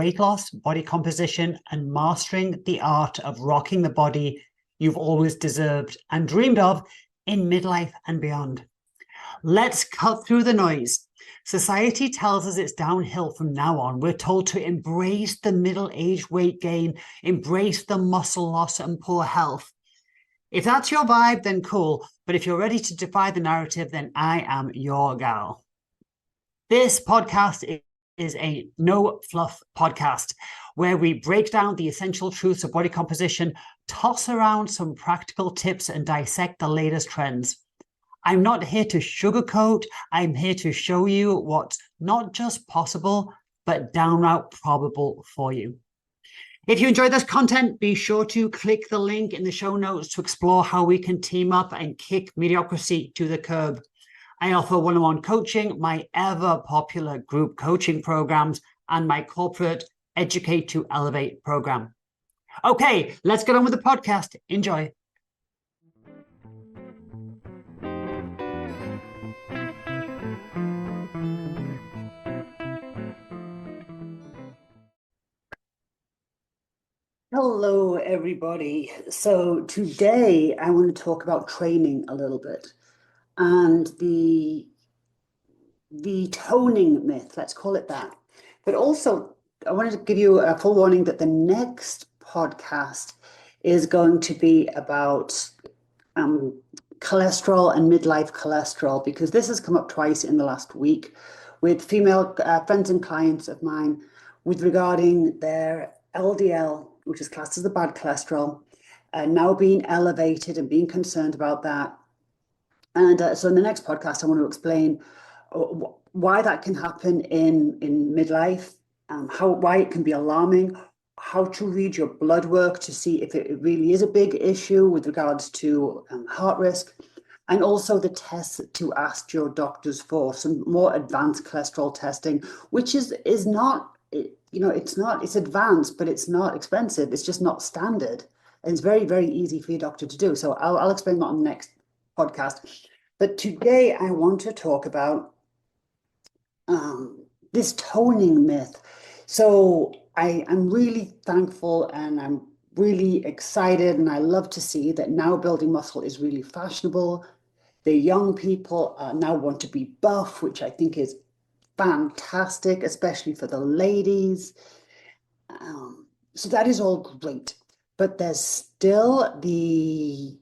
weight loss, body composition, and mastering the art of rocking the body you've always deserved and dreamed of in midlife and beyond. Let's cut through the noise. Society tells us it's downhill from now on. We're told to embrace the middle-aged weight gain, embrace the muscle loss and poor health. If that's your vibe, then cool. But if you're ready to defy the narrative, then I am your gal. This podcast is a no fluff podcast where we break down the essential truths of body composition, toss around some practical tips, and dissect the latest trends. I'm not here to sugarcoat. I'm here to show you what's not just possible, but downright probable for you. If you enjoy this content, be sure to click the link in the show notes to explore how we can team up and kick mediocrity to the curb. I offer one-on-one coaching, my ever-popular group coaching programs, and my corporate Educate to Elevate program. Okay, let's get on with the podcast. Enjoy. Hello, everybody. So today I want to talk about training a little bit and the toning myth, let's call it that. But also, I wanted to give you a full warning that the next podcast is going to be about cholesterol and midlife cholesterol, because this has come up twice in the last week with female friends and clients of mine with regarding their LDL, which is classed as the bad cholesterol, now being elevated and being concerned about that. And so in the next podcast, I want to explain why that can happen in midlife, why it can be alarming, how to read your blood work to see if it really is a big issue with regards to heart risk, and also the tests to ask your doctors for, some more advanced cholesterol testing, which is not, it's advanced, but it's not expensive. It's just not standard. And it's very, very easy for your doctor to do. So I'll explain that on the next podcast. But today I want to talk about this toning myth. So I'm really thankful and I'm really excited, and I love to see that now building muscle is really fashionable. The young people now want to be buff, which I think is fantastic, especially for the ladies. So that is all great, but there's still the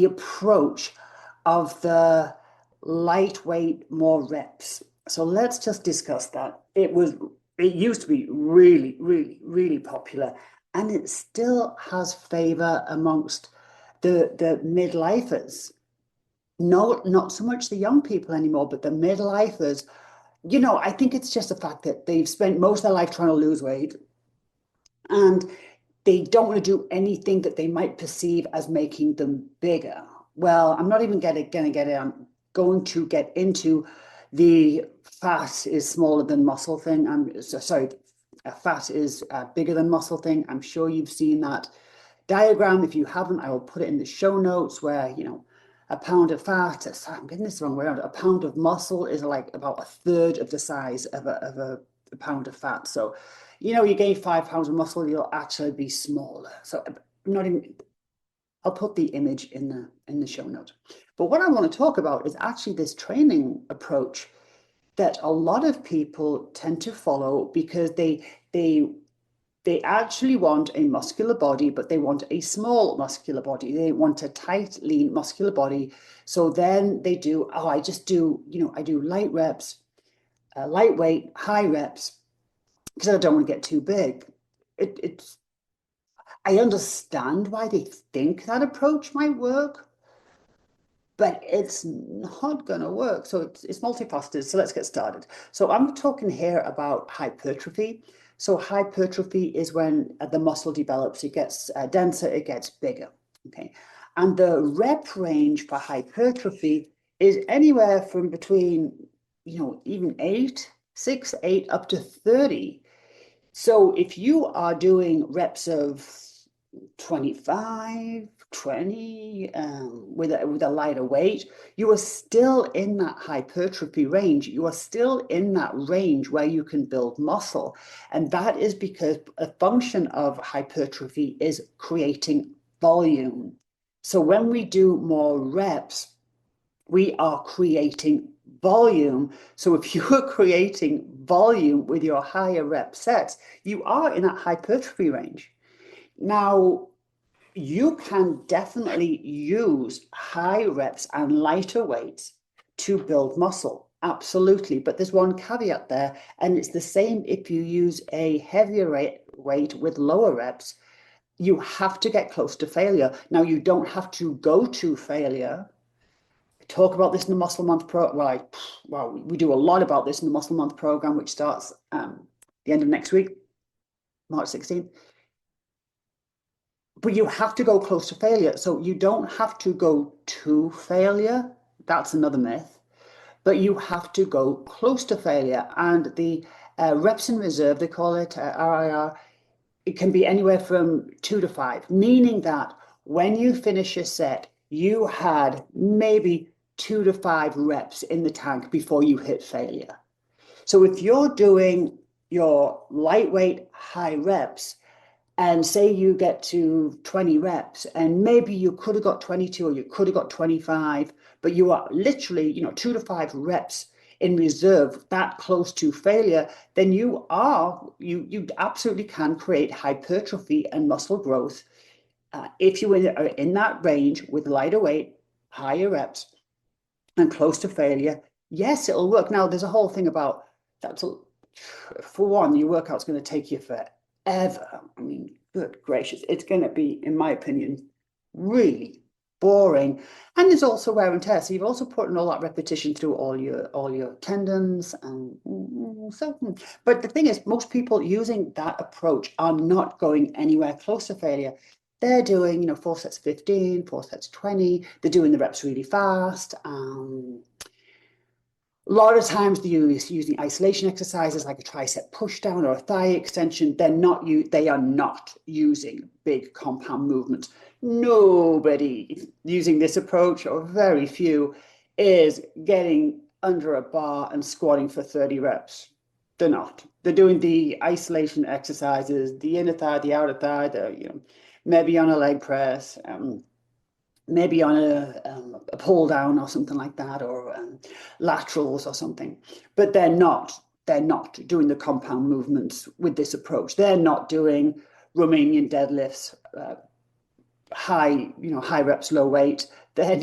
approach of the lightweight, more reps. So let's just discuss that. It used to be really, really, really popular, and it still has favor amongst the midlifers. No, not so much the young people anymore, but the midlifers. I think it's just the fact that they've spent most of their life trying to lose weight, and they don't want to do anything that they might perceive as making them bigger. Well, I'm not even going to get it. I'm going to get into the fat is smaller than muscle thing. Fat is bigger than muscle thing. I'm sure you've seen that diagram. If you haven't, I will put it in the show notes where, a pound of fat, I'm getting this the wrong way around, a pound of muscle is like about a third of the size of a pound of fat. So, you gain 5 pounds of muscle, you'll actually be smaller. So I'll put the image in the show note. But what I want to talk about is actually this training approach that a lot of people tend to follow, because they actually want a muscular body, but they want a small muscular body. They want a tight, lean, muscular body. So then they do, I do light reps, lightweight, high reps, because I don't want to get too big. I understand why they think that approach might work, but it's not going to work. So it's multifaceted. So let's get started. So I'm talking here about hypertrophy. So hypertrophy is when the muscle develops, it gets denser, it gets bigger. Okay. And the rep range for hypertrophy is anywhere from between, even 6, 8, up to 30. So if you are doing reps of 25, 20 with a lighter weight, you are still in that hypertrophy range. You are still in that range where you can build muscle. And that is because a function of hypertrophy is creating volume. So when we do more reps, we are creating volume. So if you are creating volume with your higher rep sets, you are in that hypertrophy range. Now, you can definitely use high reps and lighter weights to build muscle. Absolutely. But there's one caveat there, and it's the same if you use a heavier weight with lower reps. You have to get close to failure. Now, you don't have to go to failure. I talk about this in the Muscle Month well, we do a lot about this in the Muscle Month program, which starts the end of next week, March 16th. But you have to go close to failure. So you don't have to go to failure. That's another myth. But you have to go close to failure. And the reps in reserve, they call it RIR, it can be anywhere from 2 to 5, meaning that when you finish a set, you had maybe 2 to 5 reps in the tank before you hit failure. So if you're doing your lightweight high reps, and say you get to 20 reps and maybe you could have got 22 or you could have got 25, but you are literally, 2 to 5 reps in reserve that close to failure, then you absolutely can create hypertrophy and muscle growth if you are in that range with lighter weight, higher reps, and close to failure. Yes, it'll work. Now, there's a whole thing about that. For one, your workout's going to take you forever. I mean, good gracious, it's going to be, in my opinion, really boring. And there's also wear and tear. So you've also put in all that repetition through all your tendons and so. But the thing is, most people using that approach are not going anywhere close to failure. They're doing, 4 sets 15, 4 sets 20. They're doing the reps really fast. A lot of times they're using isolation exercises like a tricep push down or a thigh extension. They are not using big compound movements. Nobody using this approach, or very few, is getting under a bar and squatting for 30 reps. They're not. They're doing the isolation exercises, the inner thigh, the outer thigh, maybe on a leg press, maybe on a pull down or something like that, or laterals or something. But they're not doing the compound movements with this approach. They're not doing Romanian deadlifts, high reps, low weight. They're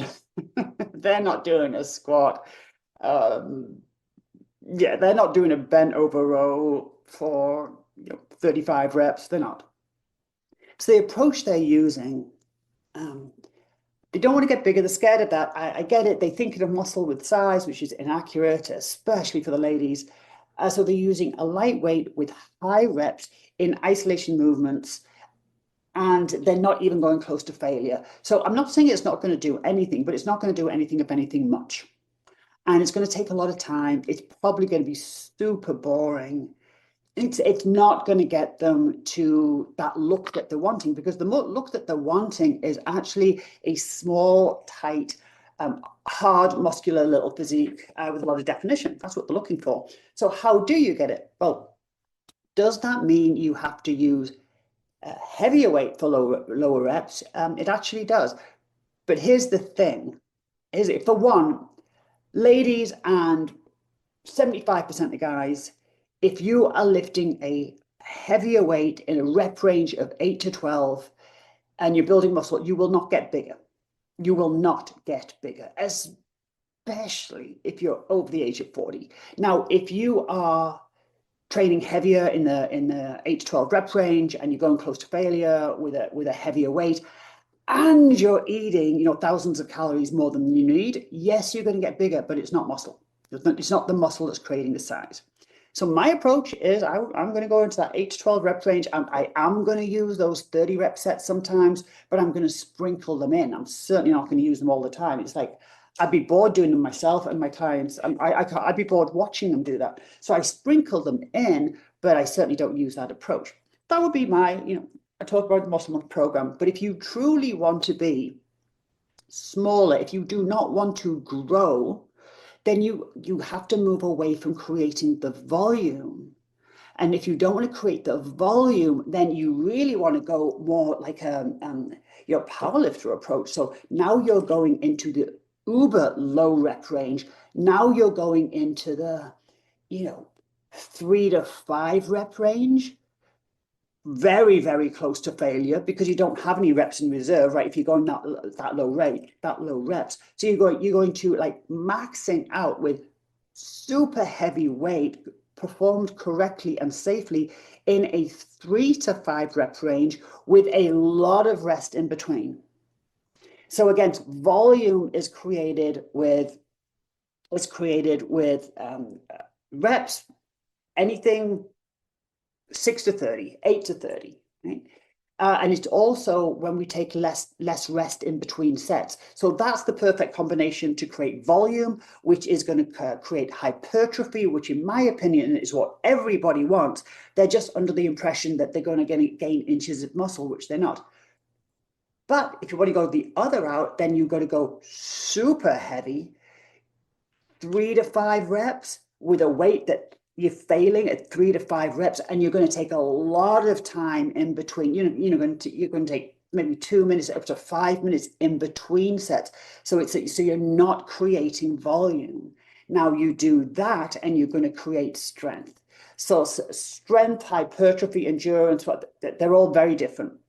not doing a squat. They're not doing a bent over row for 35 reps. They're not. So the approach they're using, they don't want to get bigger. They're scared of that. I get it. They think of muscle with size, which is inaccurate, especially for the ladies. So they're using a lightweight with high reps in isolation movements, and they're not even going close to failure. So I'm not saying it's not going to do anything, but it's not going to do anything, if anything, much. And it's going to take a lot of time. It's probably going to be super boring. It's not going to get them to that look that they're wanting, because the look that they're wanting is actually a small, tight, hard, muscular little physique with a lot of definition. That's what they're looking for. So how do you get it? Well, does that mean you have to use a heavier weight for lower reps? It actually does. But here's the thing. For one, ladies and 75% of the guys, if you are lifting a heavier weight in a rep range of 8 to 12 and you're building muscle, you will not get bigger. You will not get bigger, especially if you're over the age of 40. Now, if you are training heavier in the 8 to 12 rep range and you're going close to failure with a heavier weight, and you're eating, thousands of calories more than you need, yes, you're going to get bigger, but it's not muscle. It's not the muscle that's creating the size. So my approach is I'm going to go into that 8 to 12 rep range. I am going to use those 30 rep sets sometimes, but I'm going to sprinkle them in. I'm certainly not going to use them all the time. It's like I'd be bored doing them myself and my clients. I'd be bored watching them do that. So I sprinkle them in, but I certainly don't use that approach. That would be my, I talk about the Muscle Month program, but if you truly want to be smaller, if you do not want to grow, then you have to move away from creating the volume. And if you don't want to create the volume, then you really want to go more like your powerlifter approach. So now you're going into the uber low rep range. Now you're going into the, 3 to 5 rep range. Very, very close to failure because you don't have any reps in reserve, right? If you're going that low rate, that low reps. So you're going to like maxing out with super heavy weight performed correctly and safely in a 3 to 5 rep range with a lot of rest in between. So again, volume is created with reps, anything 6 to 30, 8 to 30, right? And it's also when we take less rest in between sets. So that's the perfect combination to create volume, which is going to create hypertrophy, which in my opinion is what everybody wants. They're just under the impression that they're going to gain inches of muscle, which they're not. But if you want to go the other route, then you've got to go super heavy, 3 to 5 reps with a weight that you're failing at 3 to 5 reps, and you're going to take a lot of time in between. You're going to take maybe 2 minutes up to 5 minutes in between sets. So you're not creating volume. Now you do that, and you're going to create strength. So strength, hypertrophy, endurance, they're all very different.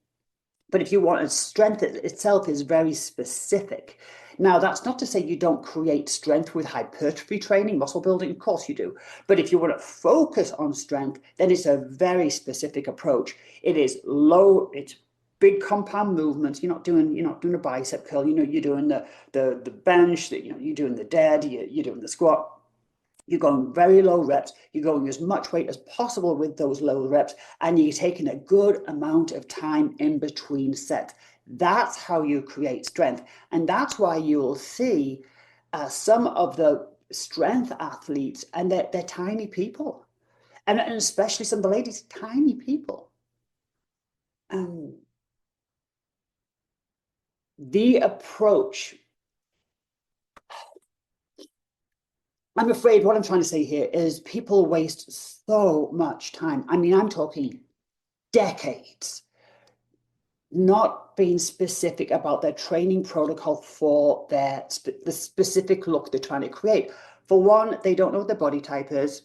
But if you want strength itself is very specific. Now, that's not to say you don't create strength with hypertrophy training, muscle building, of course you do. But if you want to focus on strength, then it's a very specific approach. It is low, it's big compound movements. You're not doing a bicep curl, you're doing the bench, you're doing the dead, you're doing the squat. You're going very low reps. You're going as much weight as possible with those low reps, and you're taking a good amount of time in between sets. That's how you create strength. And that's why you'll see some of the strength athletes, and they're tiny people. And especially some of the ladies, tiny people. The approach, I'm afraid what I'm trying to say here is people waste so much time. I mean, I'm talking decades not being specific about their training protocol for the specific look they're trying to create. For one, they don't know what their body type is.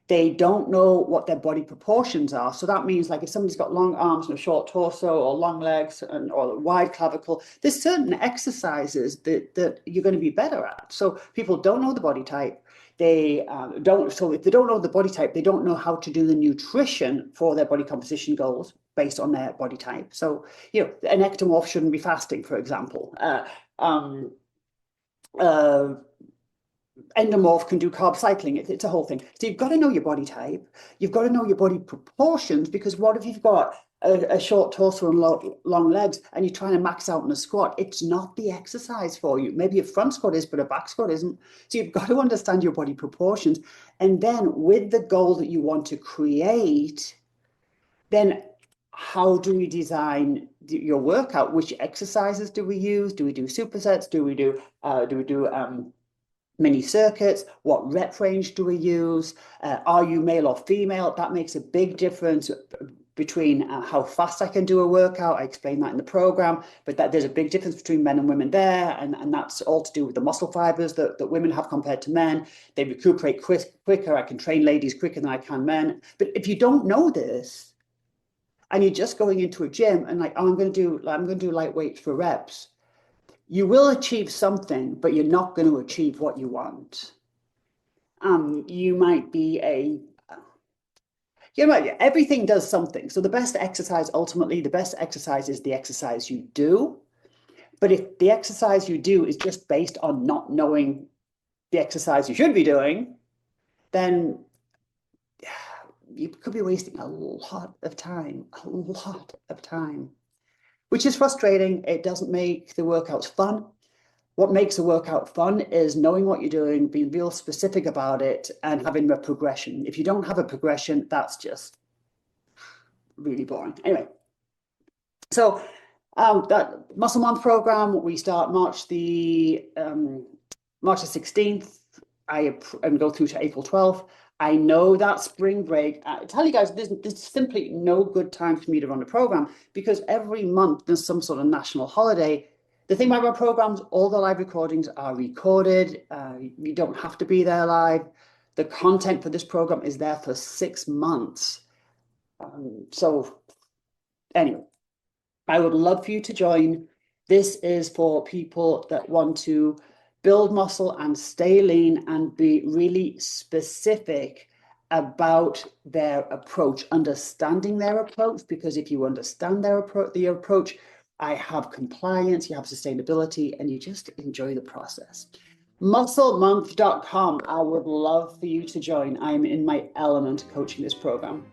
They don't know what their body proportions are. So that means like if somebody's got long arms and a short torso or long legs or a wide clavicle, there's certain exercises that you're going to be better at. So people don't know the body type. So if they don't know the body type, they don't know how to do the nutrition for their body composition goals based on their body type. So, an ectomorph shouldn't be fasting, for example. Endomorph can do carb cycling. It's a whole thing. So you've got to know your body type. You've got to know your body proportions, because what if you've got a short torso and long legs and you're trying to max out in a squat? It's not the exercise for you. Maybe a front squat is, but a back squat isn't. So you've got to understand your body proportions. And then with the goal that you want to create, then how do we design your workout? Which exercises do we use? Do we do supersets? Do we do mini circuits? What rep range do we use? Are you male or female? That makes a big difference between how fast I can do a workout. I explain that in the program, but there's a big difference between men and women there, and that's all to do with the muscle fibers that women have compared to men. They recuperate quicker. I can train ladies quicker than I can men. But if you don't know this, and you're just going into a gym and like, oh, I'm going to do light weights for reps, you will achieve something, but you're not going to achieve what you want. You might be everything does something. So the best exercise is the exercise you do. But if the exercise you do is just based on not knowing the exercise you should be doing, then you could be wasting a lot of time, which is frustrating. It doesn't make the workouts fun. What makes a workout fun is knowing what you're doing, being real specific about it, and having a progression. If you don't have a progression, that's just really boring. Anyway, so that Muscle Month program, we start March the 16th. And go through to April 12th. I know that spring break. I tell you guys, there's simply no good time for me to run a program because every month there's some sort of national holiday. The thing about our programs, all the live recordings are recorded. You don't have to be there live. The content for this program is there for 6 months. So anyway, I would love for you to join. This is for people that want to build muscle and stay lean and be really specific about their approach, understanding their approach, because if you understand their approach, I have compliance, you have sustainability, and you just enjoy the process. Musclemonth.com. I would love for you to join. I'm in my element coaching this program.